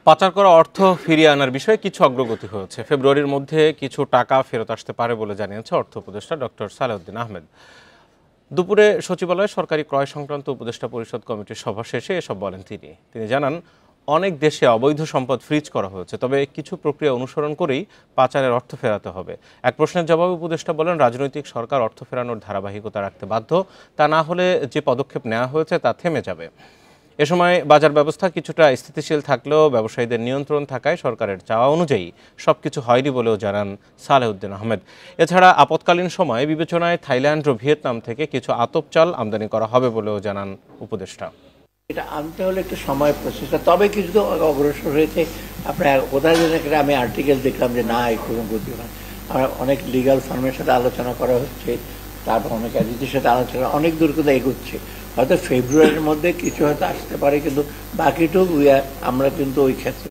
পাচার করা অর্থ ফিরিয়ে আনার বিষয়ে কিছু অগ্রগতি হয়েছে। ফেব্রুয়ারির মধ্যে কিছু টাকা ফেরত আসতে পারে বলে জানিয়েছে অর্থ উপদেষ্টা ডক্টর সালেউদ্দিন আহমেদ। দুপুরে সচিবালয়ে সরকারি ক্রয় সংক্রান্ত উপদেষ্টা পরিষদ কমিটির সভা শেষে এসব বলেন তিনি জানান, অনেক দেশে অবৈধ সম্পদ ফ্রিজ করা হয়েছে, তবে কিছু প্রক্রিয়া অনুসরণ করেই পাচারের অর্থ ফেরাতে হবে। এক প্রশ্নের জবাবে উপদেষ্টা বলেন, রাজনৈতিক সরকার অর্থ ফেরানোর ধারাবাহিকতা রাখতে বাধ্য, তা না হলে যে পদক্ষেপ নেওয়া হয়েছে তা থেমে যাবে। এ সময় বাজার ব্যবস্থা কিছুটা স্থিতিশীল থাকলেও ব্যবসায়ীদের নিয়ন্ত্রণ থাকায় সরকারের চাওয়া অনুযায়ী সবকিছু হয়নি বলেও জানান সালেউদ্দিন আহমেদ। এছাড়া আপৎকালীন সময়ে বিবেচনায় থাইল্যান্ড ও ভিয়েতনাম থেকে কিছু আতপ চাল আমদানি করা হবে বলেও জানান উপদেষ্টা। এটা আনতে হলে একটু সময় প্রসেসটা, তবে কিছু তো অগ্রসর হয়েছে। আপনার কোথায় আমি আর্টিকেল দেখলাম যে না কোনো গতি হয়। আমরা অনেক লিগাল ফার্মের সাথে আলোচনা করা হচ্ছে, তারপর অনেক এজেন্সির সাথে আলোচনা, অনেক দূর কোথাও এগোচ্ছে। হয়তো ফেব্রুয়ারির মধ্যে কিছু হয়তো আসতে পারে, কিন্তু বাকিটুকু আমরা কিন্তু ওই ক্ষেত্রে